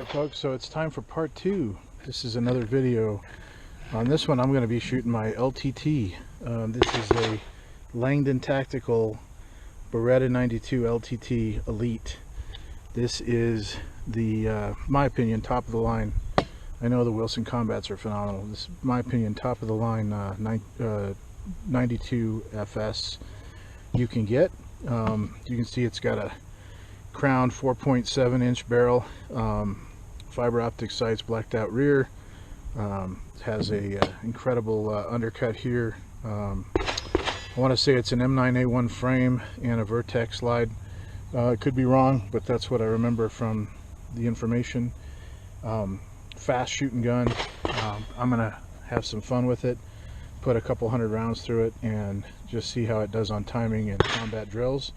Folks, so it's time for part 2. This is another video. On this one I'm going to be shooting my LTT. This is a Langdon Tactical Beretta 92 LTT Elite. This is the, my opinion, top of the line. I know the Wilson Combats are phenomenal. This is, my opinion, top of the line 92 FS you can get. You can see it's got a crown 4.7 inch barrel, fiber optic sights, blacked out rear, has a incredible undercut here. I want to say it's an M9A1 frame and a Vertex slide. Could be wrong, but that's what I remember from the information. Fast shooting gun. I'm gonna have some fun with it, put a couple hundred rounds through it and just see how it does on timing and combat drills.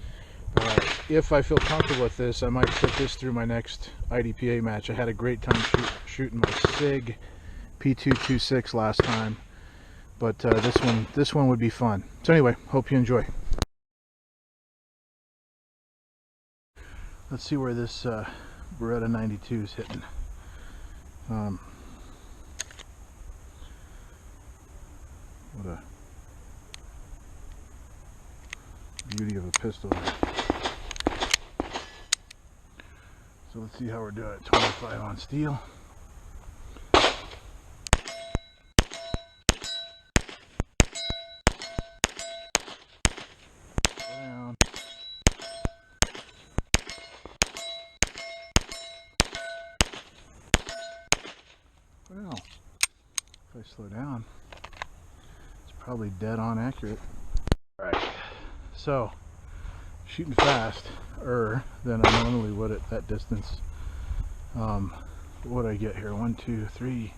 If I feel comfortable with this, I might put this through my next IDPA match. I had a great time shooting my SIG P226 last time, but this one would be fun. So anyway, hope you enjoy. Let's see where this Beretta 92 is hitting. What a beauty of a pistol there. So let's see how we're doing at 25 on steel. Down. Well, if I slow down, it's probably dead on accurate. Alright, so shooting fast than I normally would at that distance. What do I get here? 1, 2, 3,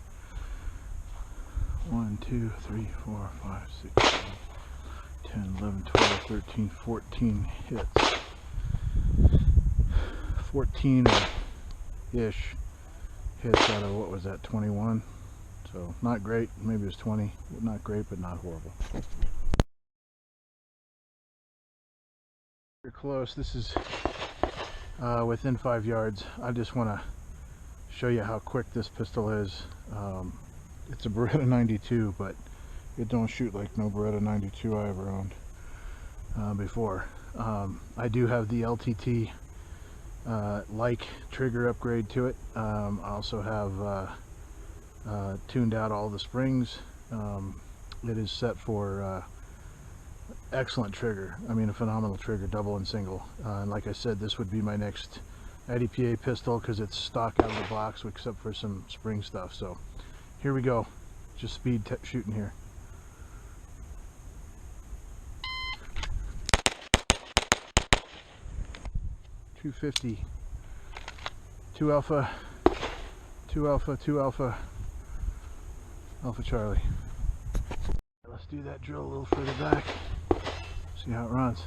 1, 2, 3, 4, 5, 6, 7, 10, 11, 12, 13, 14 hits. 14-ish hits out of, what was that, 21? So not great, maybe it was 20. Not great, but not horrible. You're close. This is within 5 yards. I just want to show you how quick this pistol is. It's a Beretta 92, but it don't shoot like no Beretta 92 I ever owned before. I do have the LTT like trigger upgrade to it. I also have tuned out all the springs. It is set for excellent trigger. I mean, a phenomenal trigger, double and single. And like I said, this would be my next IDPA pistol because it's stock out of the box except for some spring stuff. So here we go, just speed shooting here. .250, 2 alpha, 2 alpha, 2 alpha, Alpha Charlie. Let's do that drill a little further back. See how it runs.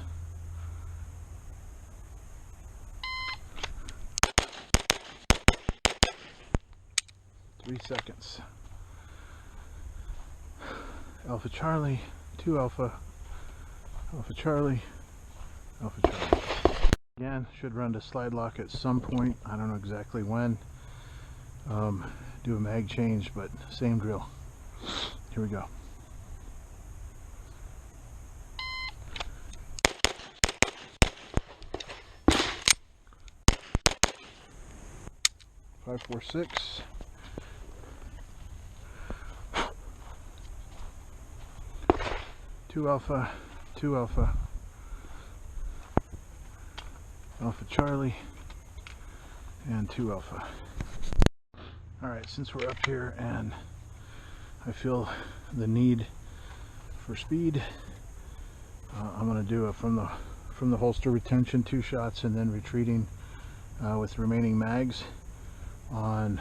Three seconds. Alpha Charlie, 2 alpha, Alpha Charlie, Alpha Charlie. Again, should run to slide lock at some point. I don't know exactly when. Do a mag change, but same drill. Here we go. Five, 4, 6. Two alpha, 2 alpha, Alpha Charlie, and 2 alpha. Alright, since we're up here and I feel the need for speed, I'm going to do a from the holster retention 2 shots and then retreating with remaining mags on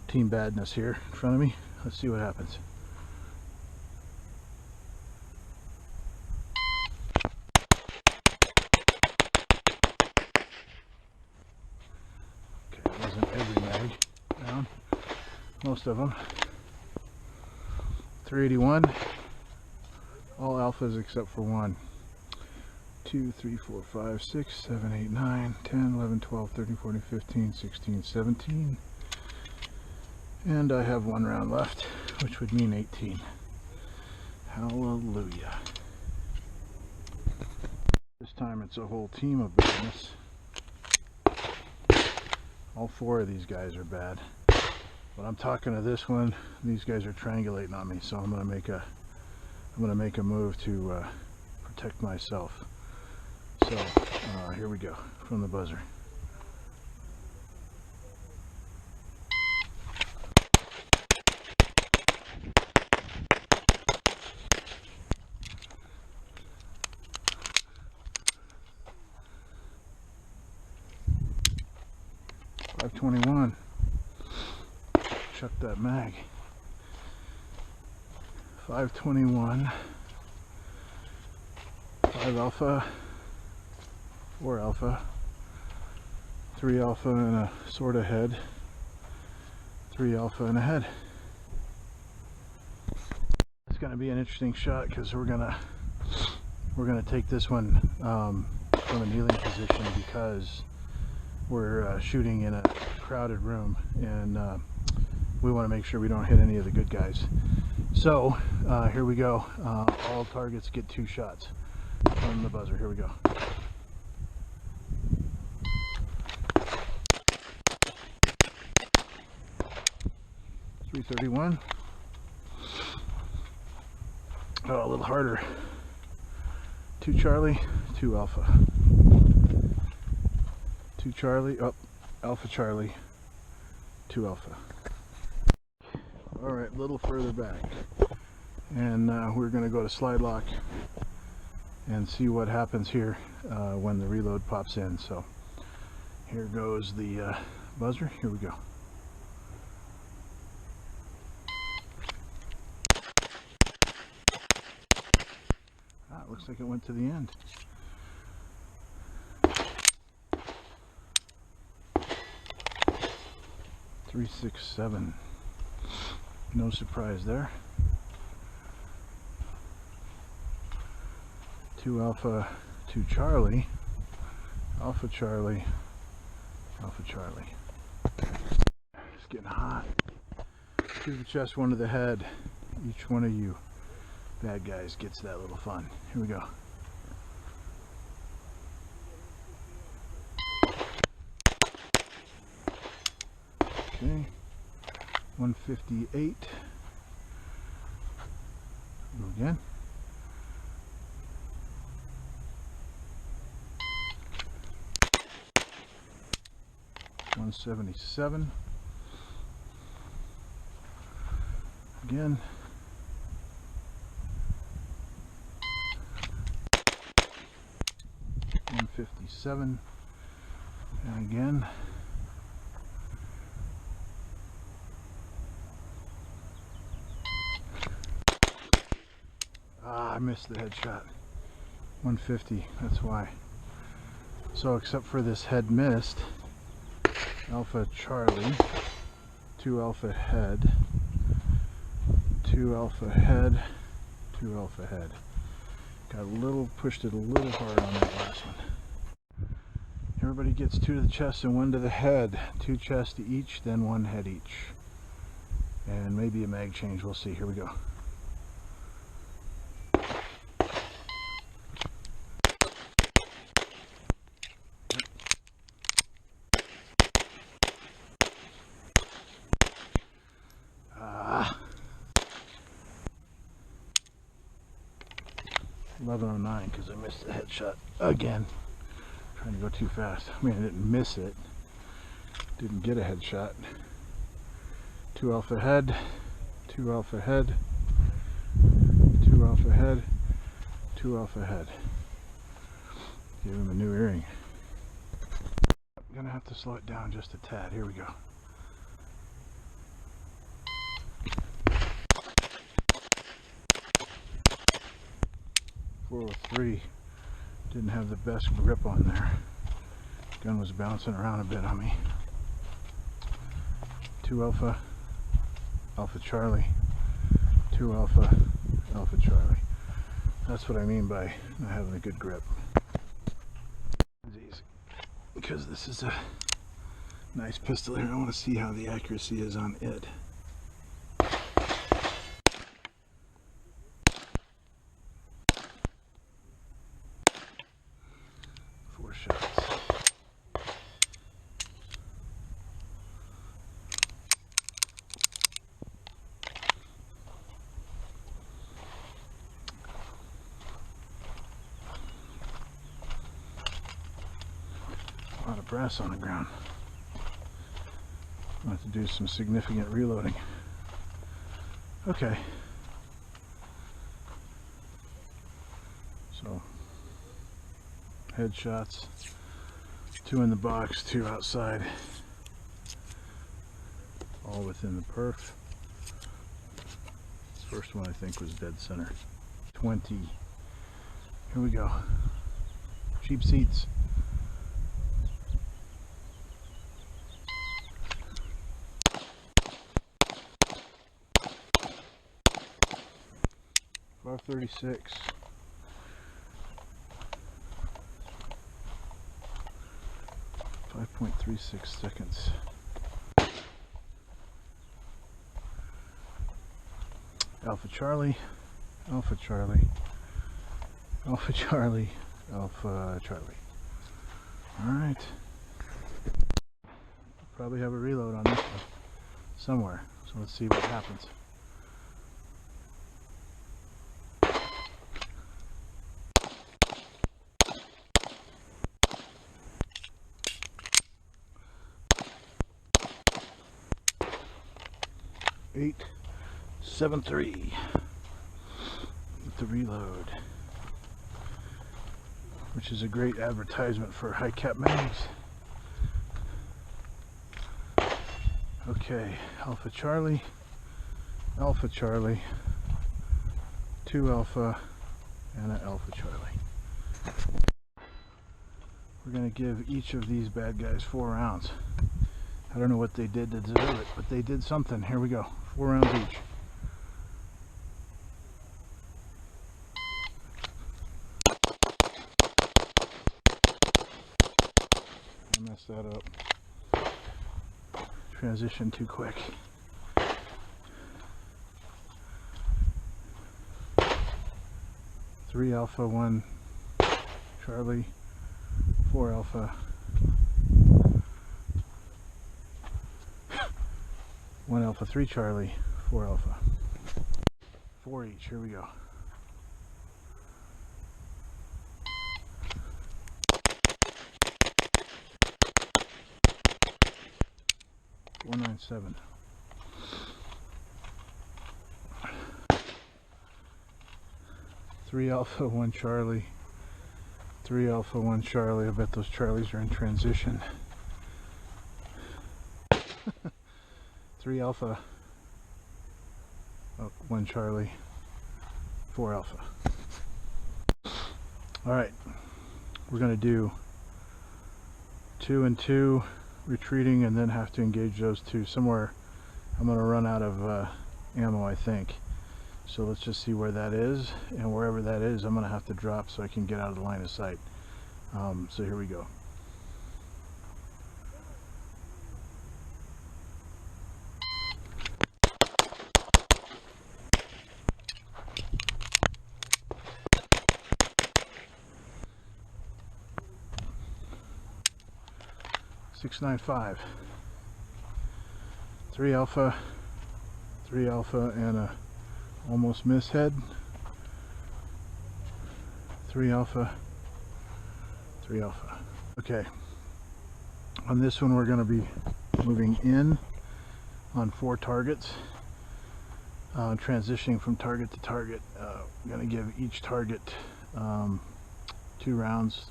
Team Badness here in front of me. Let's see what happens. Okay, it wasn't every mag down, most of them. 381, all alphas except for 1. 2, 3, 4, 5, 6, 7, 8, 9, 10, 11, 12, 13, 14, 15, 16, 17. And I have one round left, which would mean 18. Hallelujah. This time it's a whole team of badness. All four of these guys are bad. But I'm talking to this one. These guys are triangulating on me, so I'm gonna make a move to protect myself. So here we go from the buzzer. .521. Chuck that mag. 521. 5 alpha, 4 alpha, 3 alpha and a sort of head, 3 alpha and a head. It's going to be an interesting shot because we're gonna take this one from a kneeling position because we're shooting in a crowded room, and we want to make sure we don't hit any of the good guys. So here we go. All targets get 2 shots from the buzzer. Here we go. .331. Oh, a little harder. 2 Charlie, 2 Alpha. 2 Charlie, oh, Alpha Charlie, 2 Alpha. Alright, a little further back. And we're going to go to slide lock and see what happens here when the reload pops in. So here goes the buzzer. Here we go. It looks like it went to the end. .367. No surprise there. 2 Alpha, 2 Charlie, Alpha Charlie, Alpha Charlie. It's getting hot. 2 to the chest, 1 to the head. Each one of you bad guys gets that little fun. Here we go. Okay, 158. Go again. 177. Again. 157. And again. 'Ah, I missed the headshot. 150, that's why. So except for this head missed, Alpha Charlie, 2 Alpha head, 2 Alpha head, 2 Alpha head. Got a little, pushed it a little hard on that last one. Everybody gets 2 to the chest and 1 to the head. 2 chest each, then 1 head each. And maybe a mag change, we'll see. Here we go. Ah. 1109 because I missed the headshot again. Trying to go too fast. I mean, I didn't miss it. Didn't get a headshot. 2 Alpha head, 2 Alpha head, 2 Alpha head, 2 Alpha head. Give him a new earring. I'm gonna have to slow it down just a tad. Here we go. .403. Didn't have the best grip on there. Gun was bouncing around a bit on me. 2 Alpha, Alpha Charlie, 2 Alpha, Alpha Charlie. That's what I mean by not having a good grip. because this is a nice pistol here. I want to see how the accuracy is on it. 4 shots. A lot of brass on the ground. I'll have to do some significant reloading. Okay. So, headshots. 2 in the box, 2 outside. All within the perf. First one I think was dead center. 20. Here we go. Cheap seats. .536. 5.36 seconds. Alpha Charlie, Alpha Charlie, Alpha Charlie, Alpha Charlie. Alright. Probably have a reload on this one somewhere. So let's see what happens. Eight, 7.3 with the reload, which is a great advertisement for high cap mags. Okay, Alpha Charlie, 2 Alpha, and an Alpha Charlie. We're going to give each of these bad guys 4 rounds. I don't know what they did to deserve it, but they did something. Here we go. 4 rounds each. I messed that up. Transition too quick. Three Alpha, 1 Charlie, 4 Alpha, 1 Alpha, 3 Charlie, 4 Alpha. 4 each. Here we go. .497. 3 Alpha, 1 Charlie, 3 Alpha, 1 Charlie. I bet those Charlies are in transition. 3 Alpha, 1 Charlie, 4 Alpha. Alright, we're going to do 2 and 2 retreating and then have to engage those 2 somewhere. I'm going to run out of ammo, I think. So let's just see where that is, and wherever that is I'm going to have to drop so I can get out of the line of sight. So here we go. .695. 3 Alpha, 3 Alpha, and a almost miss head. 3 Alpha, 3 Alpha. Okay, on this one we're going to be moving in on 4 targets, transitioning from target to target. I'm going to give each target 2 rounds.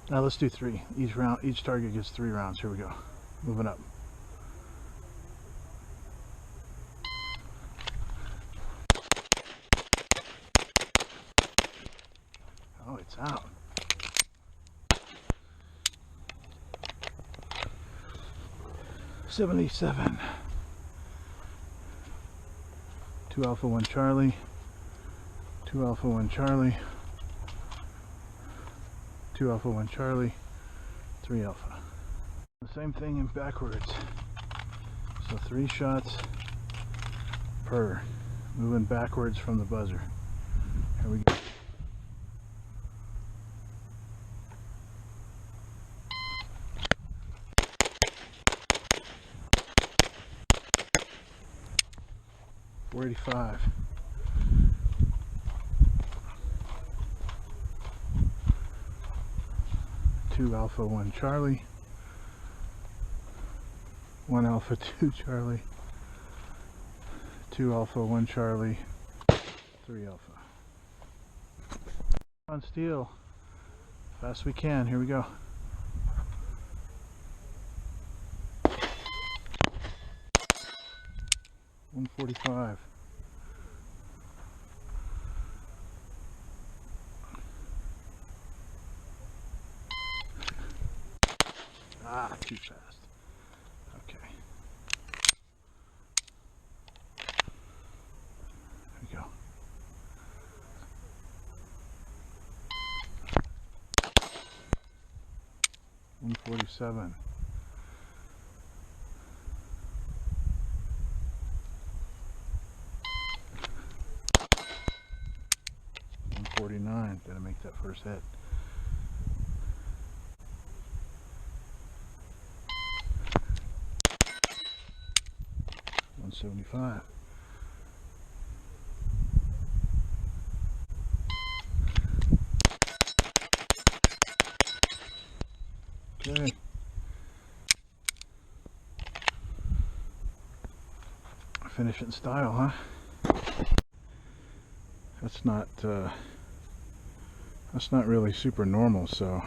Now let's do 3. Each target gets 3 rounds. Here we go. Moving up. Oh, it's out. .77. 2 Alpha, 1 Charlie, 2 Alpha, 1 Charlie, 2 Alpha, 1 Charlie, 3 Alpha. The same thing in backwards. So 3 shots per, moving backwards from the buzzer. Here we go. .485. Two Alpha 1 Charlie. 1 Alpha 2 Charlie. 2 Alpha 1 Charlie. 3 Alpha. On steel. Fast we can. Here we go. .145. Ah, too fast. Okay. There we go. .147. .149. Gotta make that first hit. .175. Okay. Finish it in style, huh? That's not really super normal, so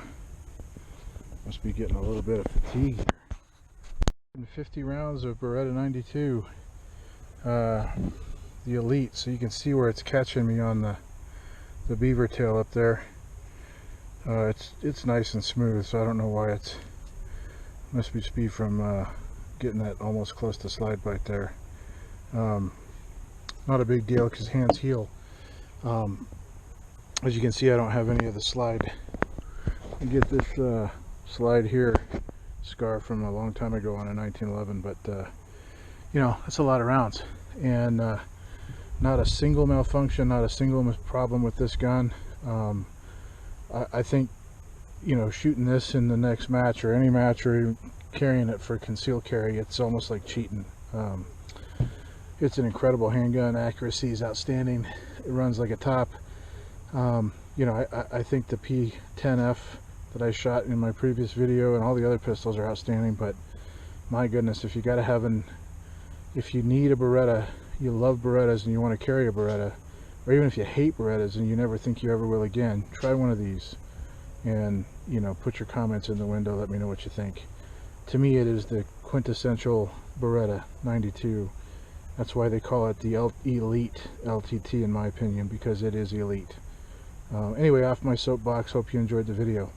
must be getting a little bit of fatigue here. 50 rounds of Beretta 92, the Elite, so you can see where it's catching me on the beaver tail up there. It's nice and smooth, so I don't know why it's must be speed from getting that almost close to slide bite there. Not a big deal because hands heal. As you can see, I don't have any of the slide. I get this slide here scar from a long time ago on a 1911, but you know, that's a lot of rounds, and not a single malfunction, not a single problem with this gun. I think, you know, shooting this in the next match or any match, or carrying it for concealed carry, it's almost like cheating. It's an incredible handgun. Accuracy is outstanding. It runs like a top. You know, I think the P10F that I shot in my previous video and all the other pistols are outstanding, but my goodness, if you gotta have if you need a Beretta, you love Berettas and you want to carry a Beretta, or even if you hate Berettas and you never think you ever will again, try one of these and, you know, put your comments in the window. Let me know what you think. To me, it is the quintessential Beretta 92. That's why they call it the Elite LTT, in my opinion, because it is elite. Anyway, off my soapbox. Hope you enjoyed the video.